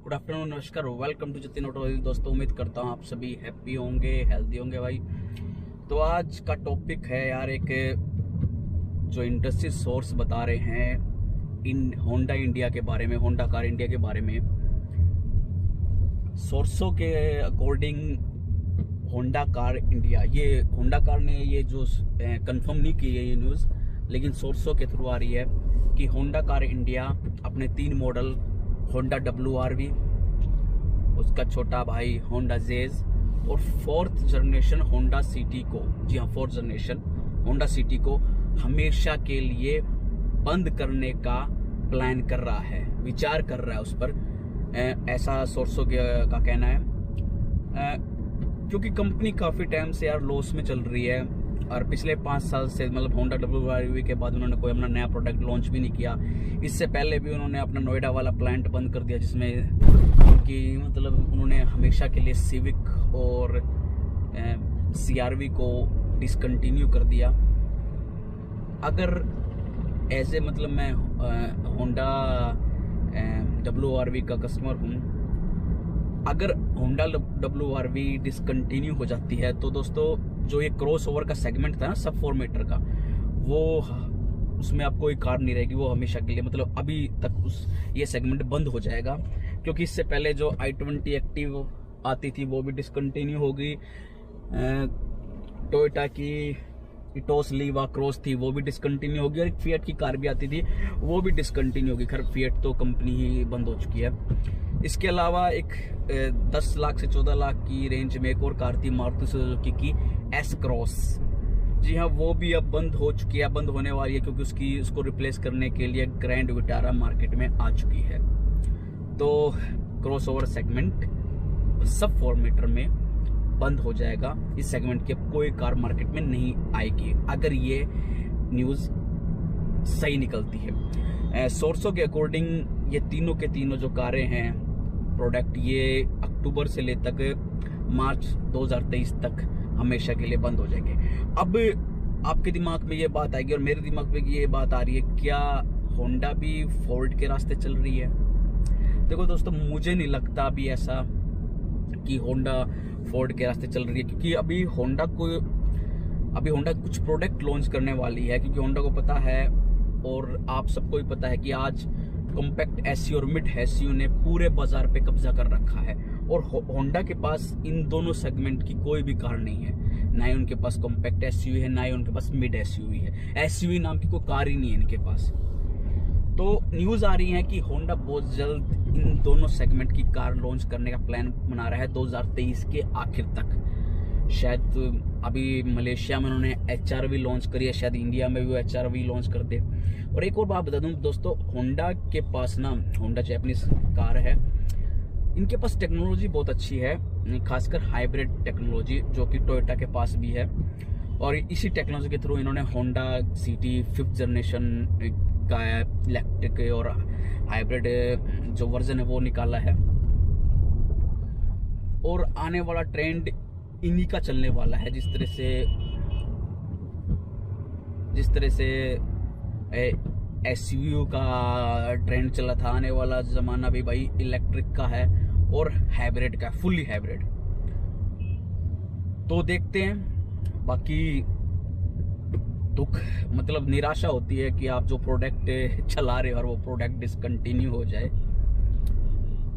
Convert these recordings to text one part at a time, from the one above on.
Good afternoon, नमस्कार, welcome to Jatin automobile. दोस्तों, उम्मीद करता हूँ आप सभी हैप्पी होंगे, हेल्दी होंगे भाई। तो आज का टॉपिक है यार एक जो इंडस्ट्री सोर्स बता रहे हैं इन होंडा इंडिया के बारे में, होंडा कार इंडिया के बारे में। सोर्सों के अकॉर्डिंग होंडा कार इंडिया, ये होंडा कार ने ये जो कंफर्म नहीं की है ये न्यूज़, लेकिन सोर्सों के थ्रू आ रही है कि होंडा कार इंडिया अपने 3 मॉडल होंडा WRV, उसका छोटा भाई होंडा जेज और 4th जनरेशन होंडा सिटी को, जी हाँ 4th जनरेशन होंडा सिटी को हमेशा के लिए बंद करने का प्लान कर रहा है, विचार कर रहा है उस पर, ऐसा सोर्सों का कहना है। क्योंकि कंपनी काफ़ी टाइम से यार लॉस में चल रही है और पिछले 5 साल से मतलब होंडा WRV के बाद उन्होंने कोई अपना नया प्रोडक्ट लॉन्च भी नहीं किया। इससे पहले भी उन्होंने अपना नोएडा वाला प्लांट बंद कर दिया, जिसमें कि मतलब उन्होंने हमेशा के लिए सिविक और CRV को डिसकंटिन्यू कर दिया। अगर ऐसे मतलब मैं होंडा WRV का कस्टमर हूँ, अगर होंडा WRV डिसकंटिन्यू हो जाती है तो दोस्तों जो ये क्रॉस ओवर का सेगमेंट था ना सब 4 मीटर का, वो उसमें अब कोई कार नहीं रहेगी, वो हमेशा के लिए मतलब अभी तक ये सेगमेंट बंद हो जाएगा। क्योंकि इससे पहले जो i20 एक्टिव आती थी वो भी डिसकंटिन्यू हो गई, टोयोटा की इटोस लीवा क्रॉस थी वो भी डिसकंटिन्यू होगी, और एक फिएट की कार भी आती थी वो भी डिसकंटिन्यू होगी। खैर फिएट तो कंपनी ही बंद हो चुकी है। इसके अलावा एक 10 लाख से 14 लाख की रेंज में एक और कार थी मारुति सुजुकी की S क्रॉस, जी हाँ वो भी अब बंद हो चुकी है, बंद होने वाली है, क्योंकि उसको रिप्लेस करने के लिए ग्रैंड विटारा मार्केट में आ चुकी है। तो क्रॉस ओवर सेगमेंट सब 4 मीटर में बंद हो जाएगा, इस सेगमेंट की कोई कार मार्केट में नहीं आएगी अगर ये न्यूज़ सही निकलती है। सोर्सों के अकॉर्डिंग ये तीनों के तीनों जो कारें हैं प्रोडक्ट, ये अक्टूबर से ले तक मार्च 2023 तक हमेशा के लिए बंद हो जाएंगे। अब आपके दिमाग में ये बात आएगी और मेरे दिमाग में ये बात आ रही है, क्या होंडा भी फोर्ड के रास्ते चल रही है? देखो दोस्तों, मुझे नहीं लगता अभी ऐसा कि होंडा फोर्ड के रास्ते चल रही है, क्योंकि अभी होंडा कुछ प्रोडक्ट लॉन्च करने वाली है, क्योंकि होंडा को पता है और आप सबको भी पता है कि आज कॉम्पैक्ट SUV और मिड SUV ने पूरे बाजार पे कब्जा कर रखा है, और होंडा के पास इन दोनों सेगमेंट की कोई भी कार नहीं है। ना ही उनके पास कॉम्पैक्ट SUV है, ना ही उनके पास मिड SUV है, SUV नाम की कोई कार ही नहीं है इनके पास। तो न्यूज़ आ रही है कि होंडा बहुत जल्द इन दोनों सेगमेंट की कार लॉन्च करने का प्लान बना रहा है 2023 के आखिर तक। शायद अभी मलेशिया में उन्होंने HRV लॉन्च करी है, शायद इंडिया में भी वो HRV लॉन्च कर दे। और एक और बात बता दूं दोस्तों, होंडा के पास ना, होंडा जैपनीज कार है, इनके पास टेक्नोलॉजी बहुत अच्छी है, खासकर हाइब्रिड टेक्नोलॉजी जो कि टोयोटा के पास भी है। और इसी टेक्नोलॉजी के थ्रू इन्होंने होंडा सिटी 5th जनरेशन का इलेक्ट्रिक और हाइब्रिड जो वर्जन है वो निकाला है, और आने वाला ट्रेंड इन्हीं का चलने वाला है। जिस तरह से SUV का ट्रेंड चला था, आने वाला जमाना भी भाई इलेक्ट्रिक का है और हाइब्रिड का, फुल्ली हाइब्रिड। तो देखते हैं। बाकी दुख मतलब निराशा होती है कि आप जो प्रोडक्ट चला रहे हो और वो प्रोडक्ट डिसकंटिन्यू हो जाए।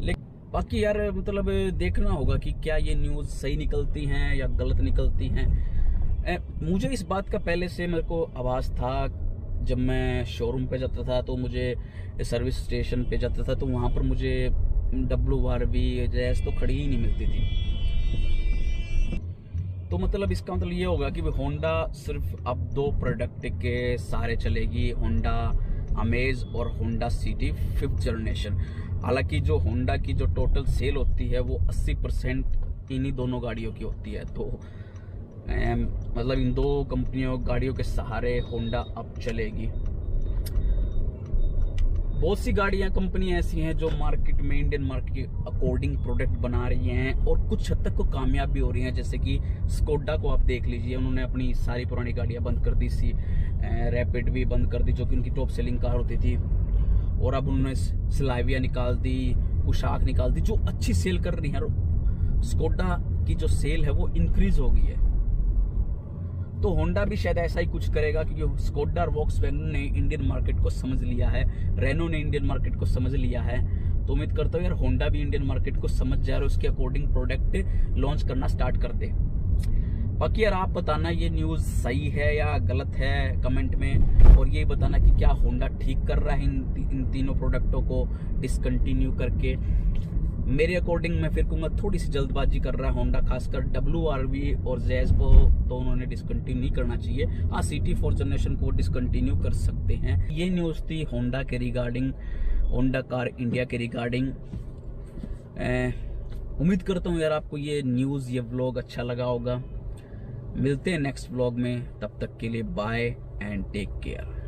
लेकिन बाकी यार मतलब देखना होगा कि क्या ये न्यूज़ सही निकलती हैं या गलत निकलती हैं। मुझे इस बात का पहले से मेरे को आभास था, जब मैं शोरूम पे जाता था तो मुझे सर्विस स्टेशन पे जाता था तो वहाँ पर मुझे WRV जैस तो खड़ी ही नहीं मिलती थी। तो मतलब इसका मतलब ये होगा कि होंडा सिर्फ अब 2 प्रोडक्ट के सहारे चलेगी, होंडा अमेज और होंडा सिटी 5th जनरेशन। हालांकि जो होंडा की जो टोटल सेल होती है वो 80% इन्हीं दोनों गाड़ियों की होती है। तो मतलब इन 2 गाड़ियों के सहारे होंडा अब चलेगी। बहुत सी गाड़ियां कंपनी ऐसी हैं जो मार्केट में, इंडियन मार्केट के अकॉर्डिंग प्रोडक्ट बना रही हैं और कुछ हद तक को कामयाब भी हो रही हैं। जैसे कि स्कोडा को आप देख लीजिए, उन्होंने अपनी सारी पुरानी गाड़ियां बंद कर दी सी, रैपिड भी बंद कर दी जो कि उनकी टॉप सेलिंग कार होती थी, और अब उन्होंने स्लाविया निकाल दी, पोशाक निकाल दी जो अच्छी सेल कर रही है। स्कोडा की जो सेल है वो इंक्रीज हो गई है, तो होंडा भी शायद ऐसा ही कुछ करेगा, क्योंकि स्कोडा और वॉक्सवैगन ने इंडियन मार्केट को समझ लिया है, रेनो ने इंडियन मार्केट को समझ लिया है। तो उम्मीद करता हूँ यार होंडा भी इंडियन मार्केट को समझ जाए और उसके अकॉर्डिंग प्रोडक्ट लॉन्च करना स्टार्ट कर दे। बाकी यार आप बताना ये न्यूज़ सही है या गलत है कमेंट में, और ये बताना कि क्या होंडा ठीक कर रहा है इन तीनों प्रोडक्टों को डिसकंटिन्यू करके। मेरे अकॉर्डिंग मैं फिर कहूँगा थोड़ी सी जल्दबाजी कर रहा है होंडा, खासकर WRV और जैज को तो उन्होंने डिसकंटिन्यू नहीं करना चाहिए। हाँ, CT4 जनरेशन को डिसकंटिन्यू कर सकते हैं। ये न्यूज़ थी होंडा के रिगार्डिंग, होंडा कार इंडिया के रिगार्डिंग। उम्मीद करता हूँ यार आपको ये न्यूज़, ये व्लॉग अच्छा लगा होगा। मिलते हैं नेक्स्ट व्लॉग में, तब तक के लिए बाय एंड टेक केयर।